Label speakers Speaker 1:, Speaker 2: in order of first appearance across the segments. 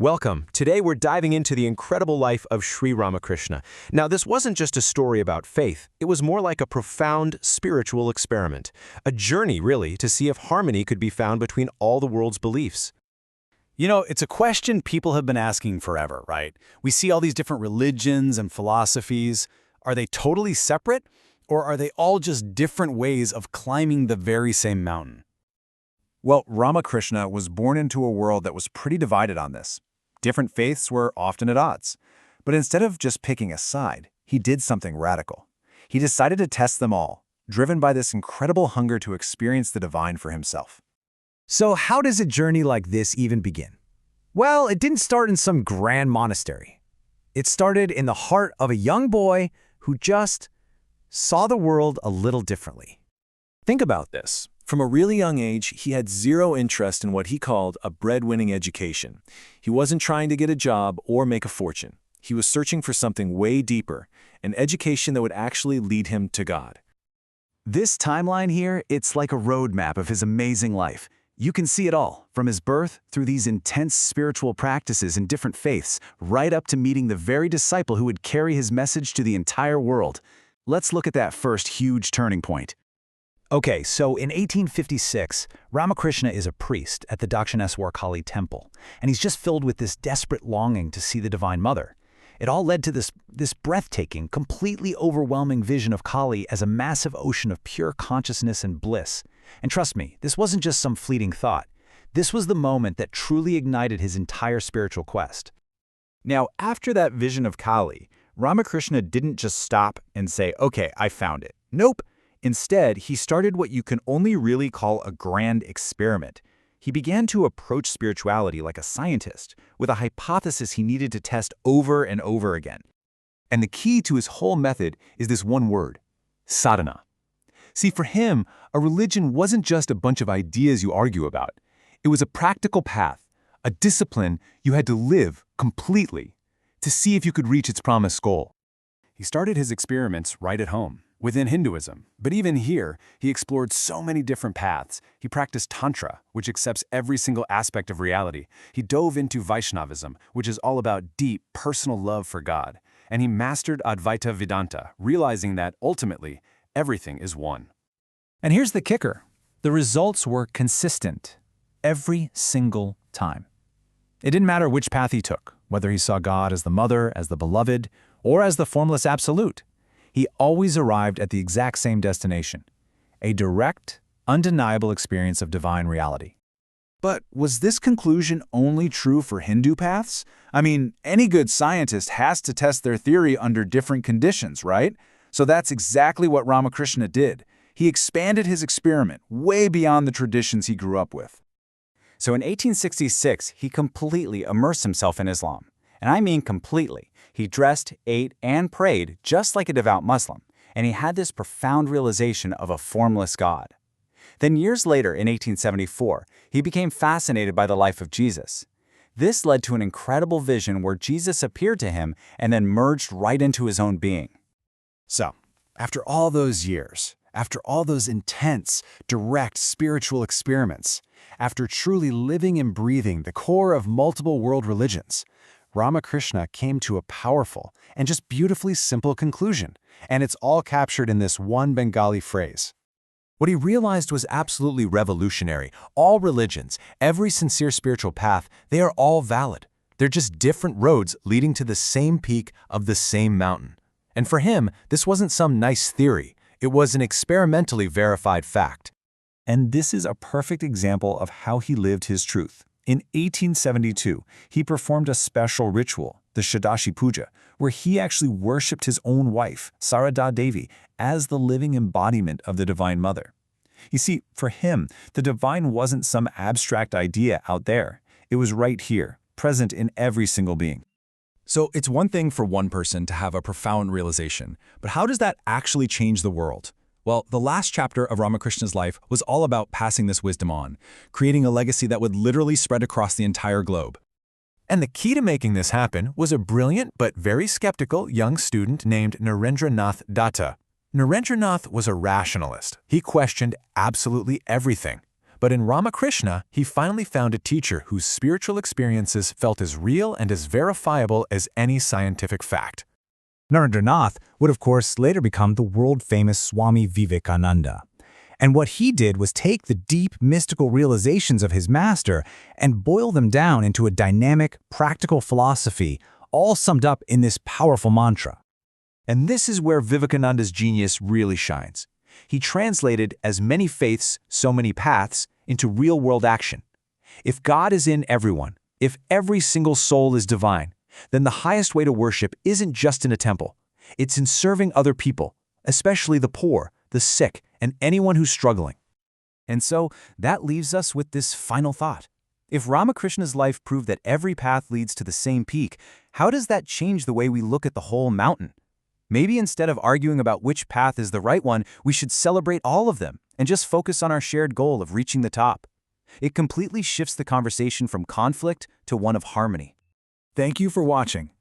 Speaker 1: Welcome. Today we're diving into the incredible life of Sri Ramakrishna. Now, this wasn't just a story about faith. It was more like a profound spiritual experiment. A journey, really, to see if harmony could be found between all the world's beliefs.
Speaker 2: You know, it's a question people have been asking forever, right? We see all these different religions and philosophies. Are they totally separate, or are they all just different ways of climbing the very same mountain?
Speaker 3: Well, Ramakrishna was born into a world that was pretty divided on this. Different faiths were often at odds. But instead of just picking a side, he did something radical. He decided to test them all, driven by this incredible hunger to experience the divine for himself.
Speaker 4: So how does a journey like this even begin? Well, it didn't start in some grand monastery. It started in the heart of a young boy who just saw the world a little differently.
Speaker 3: Think about this. From a really young age, he had zero interest in what he called a breadwinning education. He wasn't trying to get a job or make a fortune. He was searching for something way deeper, an education that would actually lead him to God.
Speaker 4: This timeline here, it's like a roadmap of his amazing life. You can see it all, from his birth through these intense spiritual practices in different faiths, right up to meeting the very disciple who would carry his message to the entire world. Let's look at that first huge turning point. Okay, so in 1856, Ramakrishna is a priest at the Dakshineswar Kali temple, and he's just filled with this desperate longing to see the Divine Mother. It all led to this breathtaking, completely overwhelming vision of Kali as a massive ocean of pure consciousness and bliss. And trust me, this wasn't just some fleeting thought. This was the moment that truly ignited his entire spiritual quest.
Speaker 3: Now, after that vision of Kali, Ramakrishna didn't just stop and say, okay, I found it. Nope. Instead, he started what you can only really call a grand experiment. He began to approach spirituality like a scientist, with a hypothesis he needed to test over and over again. And the key to his whole method is this one word: sadhana. See, for him, a religion wasn't just a bunch of ideas you argue about. It was a practical path, a discipline you had to live completely to see if you could reach its promised goal.
Speaker 2: He started his experiments right at home, within Hinduism. But even here, he explored so many different paths. He practiced Tantra, which accepts every single aspect of reality. He dove into Vaishnavism, which is all about deep, personal love for God. And he mastered Advaita Vedanta, realizing that, ultimately, everything is one.
Speaker 3: And here's the kicker. The results were consistent every single time. It didn't matter which path he took, whether he saw God as the mother, as the beloved, or as the formless absolute. He always arrived at the exact same destination, a direct, undeniable experience of divine reality. But was this conclusion only true for Hindu paths? I mean, any good scientist has to test their theory under different conditions, right? So that's exactly what Ramakrishna did. He expanded his experiment way beyond the traditions he grew up with.
Speaker 5: So in 1866, he completely immersed himself in Islam. And I mean completely. He dressed, ate, and prayed just like a devout Muslim, and he had this profound realization of a formless God. Then years later, in 1874, he became fascinated by the life of Jesus. This led to an incredible vision where Jesus appeared to him and then merged right into his own being.
Speaker 2: So, after all those years, after all those intense, direct spiritual experiments, after truly living and breathing the core of multiple world religions, Ramakrishna came to a powerful and just beautifully simple conclusion, and it's all captured in this one Bengali phrase. What he realized was absolutely revolutionary. All religions, every sincere spiritual path, they are all valid. They're just different roads leading to the same peak of the same mountain. And for him, this wasn't some nice theory. It was an experimentally verified fact. And this is a perfect example of how he lived his truth. In 1872, he performed a special ritual, the Shadashi Puja, where he actually worshipped his own wife, Sarada Devi, as the living embodiment of the Divine Mother. You see, for him, the divine wasn't some abstract idea out there. It was right here, present in every single being. So it's one thing for one person to have a profound realization, but how does that actually change the world? Well, the last chapter of Ramakrishna's life was all about passing this wisdom on, creating a legacy that would literally spread across the entire globe. And the key to making this happen was a brilliant but very skeptical young student named Narendranath Datta. Narendranath was a rationalist. He questioned absolutely everything.
Speaker 3: But in Ramakrishna, he finally found a teacher whose spiritual experiences felt as real and as verifiable as any scientific fact.
Speaker 4: Narendranath would, of course, later become the world-famous Swami Vivekananda. And what he did was take the deep, mystical realizations of his master and boil them down into a dynamic, practical philosophy, all summed up in this powerful mantra.
Speaker 1: And this is where Vivekananda's genius really shines. He translated as many faiths, so many paths into real-world action. If God is in everyone, if every single soul is divine, then the highest way to worship isn't just in a temple. It's in serving other people, especially the poor, the sick, and anyone who's struggling.
Speaker 5: And so that leaves us with this final thought. If Ramakrishna's life proved that every path leads to the same peak, how does that change the way we look at the whole mountain? Maybe instead of arguing about which path is the right one, we should celebrate all of them and just focus on our shared goal of reaching the top. It completely shifts the conversation from conflict to one of harmony.
Speaker 3: Thank you for watching.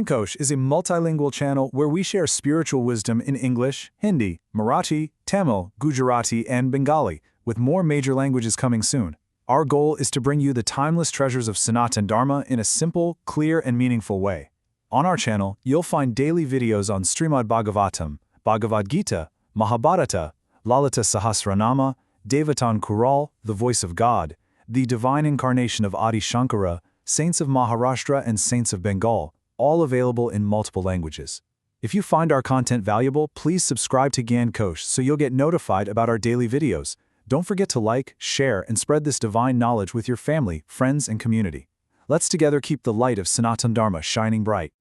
Speaker 3: Kosh is a multilingual channel where we share spiritual wisdom in English, Hindi, Marathi, Tamil, Gujarati, and Bengali, with more major languages coming soon. Our goal is to bring you the timeless treasures of Sanatana Dharma in a simple, clear, and meaningful way. On our channel, you'll find daily videos on Srimad Bhagavatam, Bhagavad Gita, Mahabharata, Lalita Sahasranama, Devatan Kural, the Voice of God, the Divine Incarnation of Adi Shankara, Saints of Maharashtra, and Saints of Bengal, all available in multiple languages. If you find our content valuable, please subscribe to Kosh so you'll get notified about our daily videos. Don't forget to like, share, and spread this divine knowledge with your family, friends, and community. Let's together keep the light of Sanatana Dharma shining bright.